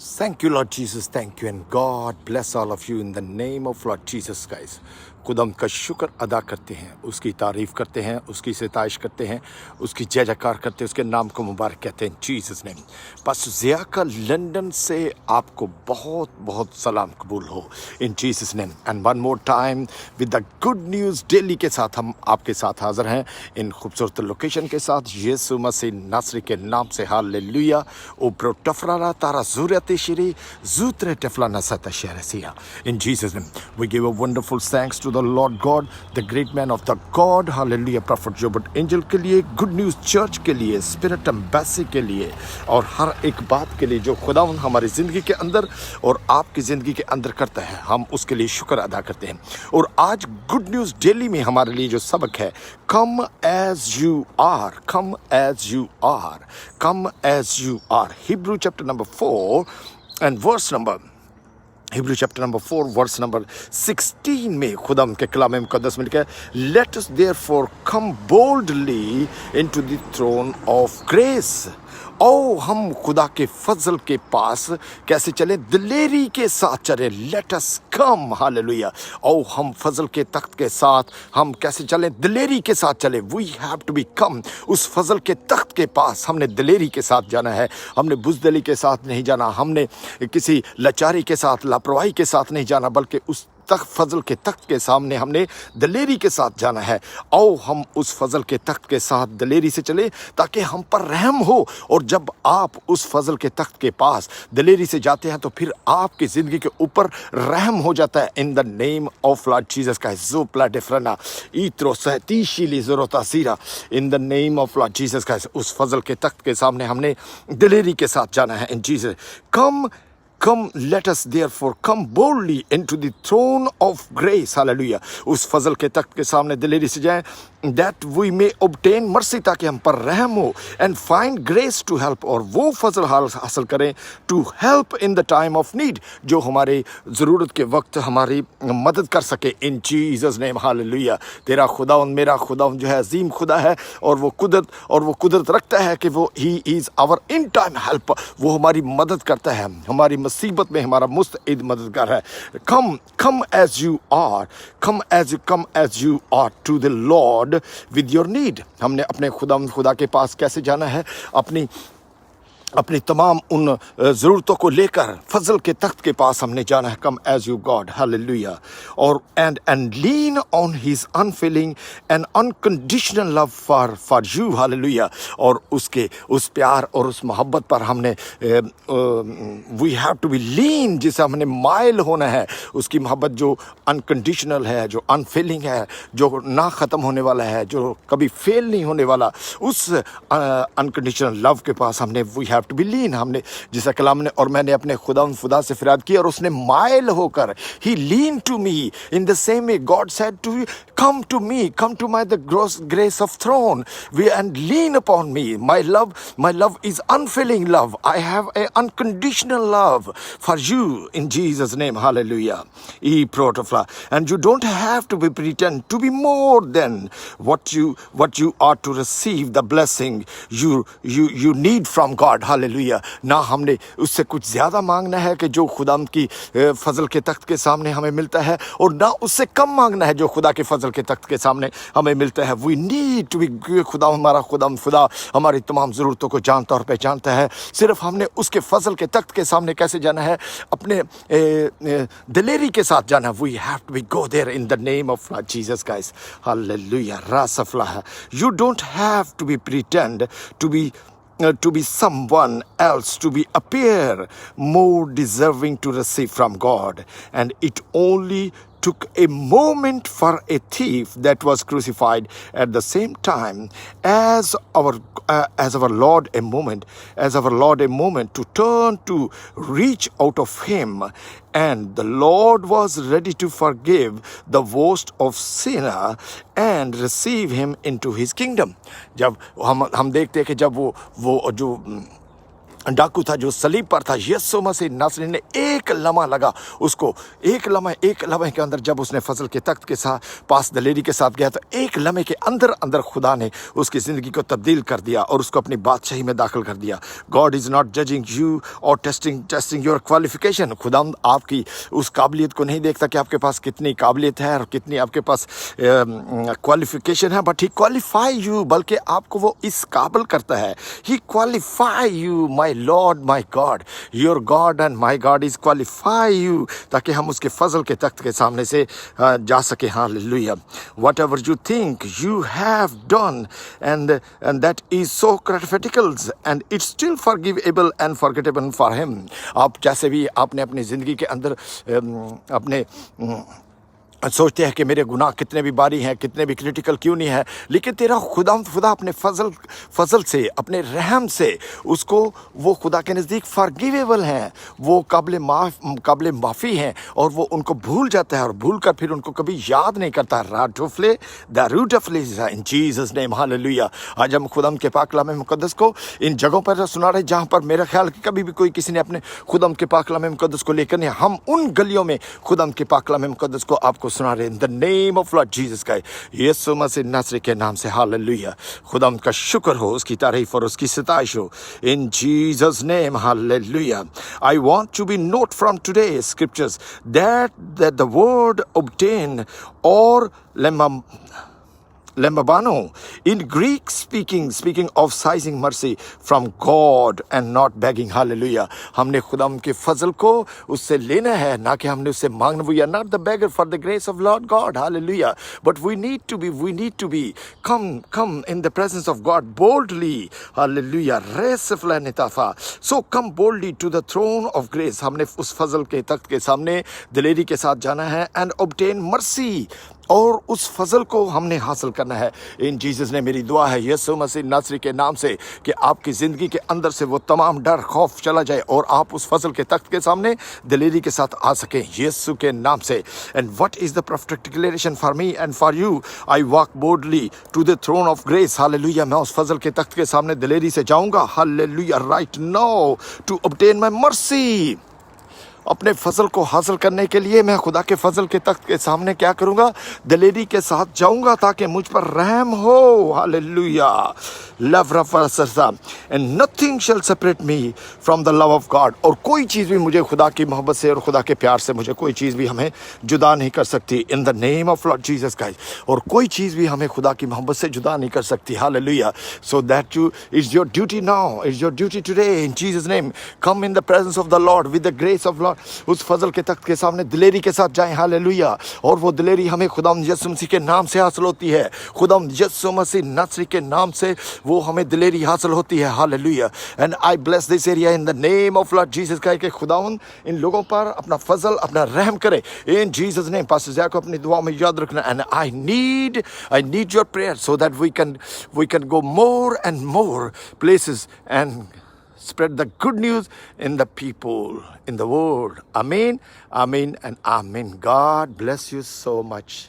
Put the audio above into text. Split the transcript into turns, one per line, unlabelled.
Thank you, Lord Jesus. Thank you. And God bless all of you in the name of Lord Jesus Christ. खुदम का शुक्र अदा करते हैं, उसकी तारीफ़ करते हैं, उसकी सिताइश करते हैं, उसकी जय जयकार करते हैं, उसके नाम को मुबारक कहते हैं जीसस नेम। पास्टर ज़िया का लंदन से आपको बहुत बहुत सलाम कबूल हो in Jesus name. And one more time with the good news daily के साथ हम आपके साथ हाज़िर हैं इन खूबसूरत लोकेशन के साथ यीशु मसीह नासरी के नाम से। हालेलुया। उब्रो टफरारा तारा ज़ूरत शिरी ज़ूत्रे टफला नसत शहरसिया in Jesus name. We give a wonderful thanks to the Lord God, the great man of the God, hallelujah, Prophet Jobert Angel के लिए, गुड न्यूज़ चर्च के लिए, स्पिरिट एम्बेसी के लिए और हर एक बात के लिए जो खुदावंद हमारी ज़िंदगी के अंदर और आपकी ज़िंदगी के अंदर करता है, हम उसके लिए शुक्र अदा करते हैं। और आज गुड न्यूज़ डेली में हमारे लिए जो सबक है, come as you are, come as you are, come as you are. Hebrew chapter number 4 and verse number Hebrew chapter number 4 verse number 16 में खुदा के कलाम मुक़द्दस में लिखा है, let us therefore come boldly into the throne of grace. ओ हम खुदा के फजल के पास कैसे चले? दिलेरी के साथ चले। लेट अस कम, हालेलुया। ओ हम फजल के तख्त के साथ हम कैसे चलें? दिलेरी के साथ चले। वी हैव टू बी कम। उस फजल के तख्त के पास हमने दिलेरी के साथ जाना है। हमने बुज़दिली के साथ नहीं जाना, हमने किसी लाचारी के साथ, लापरवाही के साथ नहीं जाना, बल्कि उस तख्त फजल के तख्त के सामने हमने दिलेरी के साथ जाना है। आओ हम उस फजल के तख्त के साथ दिलेरी से चले ताकि हम पर रहम हो। और जब आप उस फजल के तख्त के पास दिलेरी से जाते हैं तो फिर आपकी ज़िंदगी के ऊपर रहम हो जाता है। In the name of Lord Jesus का जो प्ला डिफरना इत्रो सहतीशीली ज़रूरतासीरा। In the name of Lord Jesus का उस फजल के तख्त के सामने हमने दिलेरी के साथ जाना है। इन Jesus Come, let us therefore come boldly into the throne of grace, hallelujah। उस फजल के तख्त के सामने दिलेरी से जाएं, that we may obtain mercy, ताकि हम पर रहम हो, and find grace to help, और वो फजल हासिल करें, to help in the time of need, जो हमारे ज़रूरत के वक्त हमारी मदद कर सके। इन जीसस नेम, हालेलुया। तेरा खुदावंद, मेरा खुदावंद जो है अजीम खुदा है, और वो कुदरत रखता है कि वो he is our in time help. वो हमारी मदद करता है, हमारी मुसीबत में हमारा मुस्तैद मददगार है। come as you are, come as you are to the Lord with your need। हमने अपने खुदा के पास कैसे जाना है? अपनी तमाम उन ज़रूरतों को लेकर फजल के तख्त के पास हमने जाना है। Come as you God, hallelujah. और and lean on his unfailing and unconditional love for you, hallelujah. और उसके उस प्यार और उस मोहब्बत पर हमने we have to be lean, जिसे हमने माइल होना है। उसकी मोहब्बत जो अनकंडीशनल है, जो अनफेलिंग है, जो ना ख़त्म होने वाला है, जो कभी फेल नहीं होने वाला, उस अनकंडीशनल लव के पास हमने we have to be lean. हमने जिसा कलाम ने और मैंने अपने खुदा से फरियाद की और उसने माइल होकर ही lean to me. In the same way God said to you, come to me, come to my the grace of throne we and lean upon me. My love is unfailing love. I have a unconditional love for you in Jesus name, hallelujah. ई प्रोटोफ्ला। And you don't have to be pretend to be more than what you are to receive the blessing you need from God, hallelujah. ना हमने उससे कुछ ज़्यादा मांगना है कि जो खुदा की फजल के तख्त के सामने हमें मिलता है, और ना उससे कम मांगना है जो खुदा के फजल के तख्त के सामने हमें मिलता है। वी नीड टू बी, खुदा हमारी तमाम ज़रूरतों को जानता और पहचानता है। सिर्फ हमने उसके फजल के तख्त के सामने कैसे जाना है? अपने दिलेरी के साथ जाना है। We have to be go there in the name of Jesus Christ, hallelujah. रासफला। You don't have to be pretend to be someone else, to be appear more deserving to receive from God. And it only took a moment for a thief that was crucified at the same time as our Lord a moment to turn to reach out of him. And the Lord was ready to forgive the worst of sinner and receive him into his kingdom. जब हम देखते हैं कि जब वो जो डाकू था जो सलीब पर था, यीशु मसीह नासरी ने एक लम्हा लगा उसको, एक लम्हे के अंदर जब उसने फजल के तख्त के साथ पास दलेरी के साथ गया तो एक लम्हे के अंदर अंदर खुदा ने उसकी ज़िंदगी को तब्दील कर दिया और उसको अपनी बादशाही में दाखिल कर दिया। God is not judging you और टेस्टिंग योर क्वालिफिकेशन। खुदा आपकी उस काबिलियत को नहीं देखता कि आपके पास कितनी काबिलियत है और कितनी आपके पास क्वालिफिकेशन है, बट ही क्वालिफाई यू, बल्कि आपको वो इस काबिल करता है। He qualify you, my Lord my God, your God and my God is qualify you, ताकि हम उसके फजल के तख्त के सामने से जा सके। Hallelujah. What ever you think you have done and that is so critical and it's still forgivable and forgettable for him. आप जैसे भी आपने अपनी ज़िंदगी के अंदर अपने सोचते हैं कि मेरे गुनाह कितने भी भारी हैं, कितने भी क्रिटिकल क्यों नहीं है, लेकिन तेरा खुदा अपने फजल से, अपने रहम से उसको, वो खुदा के नज़दीक फॉरगिवेबल हैं, वो काबिल माफ़ी हैं और वो उनको भूल जाता है और भूल कर फिर उनको कभी याद नहीं करता। राटोफले the root of in Jesus name, hallelujah. आज हम खुदा के पाक कलाम मुकद्दस को इन जगहों पर सुना रहे जहाँ पर मेरा ख्याल कि कभी भी कोई किसी ने अपने खुदा के पाक कलाम मुकद्दस को लेकर नहीं, हम उन गलियों में खुदा के पाक कलाम मुकद्दस को आपको सुना रहे इन the name of Lord Jesus का, यीशु मसीह नासरी के नाम से। हालेलुया। खुदा का शुक्र हो, उसकी तारीफ और उसकी सताइश हो in Jesus name, hallelujah. I want to be note from today scriptures that the word obtain or Lembabano in Greek speaking of seizing mercy from God and not begging. Hallelujah. हमने खुदा के फजल को उससे लेना है, ना कि हमने उससे मांगना। We are not the beggar for the grace of Lord God. Hallelujah. But we need to be come in the presence of God boldly. Hallelujah. So come boldly to the throne of grace. हमने उस फजल के तख्त के सामने दिलेरी के साथ जाना है and obtain mercy, और उस फजल को हमने हासिल करना है। इन जीसस ने मेरी दुआ है यीशु मसीह नासरी के नाम से कि आपकी ज़िंदगी के अंदर से वो तमाम डर खौफ चला जाए और आप उस फजल के तख्त के सामने दिलेरी के साथ आ सकें यीशु के नाम से। And what is the perfect declaration for me and for you? I walk boldly to the throne of grace. Hallelujah. मैं उस फजल के तख्त के सामने दिलेरी से जाऊँगा। Hallelujah. Right now to obtain my mercy. अपने फजल को हासिल करने के लिए मैं खुदा के फजल के तख्त के सामने क्या करूँगा? दिलेरी के साथ जाऊँगा ताकि मुझ पर रहम हो। हालेलुया। लव रफा and nothing shall separate me from the love of God. और कोई चीज़ भी मुझे खुदा की मोहब्बत से और खुदा के प्यार से मुझे कोई चीज़ भी हमें जुदा नहीं कर सकती इन the name of Lord Jesus Christ. और कोई चीज़ भी हमें खुदा की मोहब्बत से जुदा नहीं कर सकती। Hallelujah. So that you is your duty now, is your duty today in Jesus name. Come in the presence of the Lord with the grace of Lord. उस फजल के तख्त के सामने दिलेरी के साथ जाएं। हालेलुया। और वो दिलेरी हमें खुदाम यीशु मसीह के नाम से हासिल होती है। खुदाम यीशु मसीह नासरी के नाम से वो हमें दिलेरी हासिल होती है। Hallelujah. And I bless this area in the name of Lord Jesus का, कि खुदावन इन लोगों पर अपना फजल, अपना रहम करे in Jesus name. Pastor Zack को अपनी दुआ में याद रखना। And I need your prayer so that we can go more and more places and spread the good news in the people, in the world. Amen, amen, and amen. God bless you so much.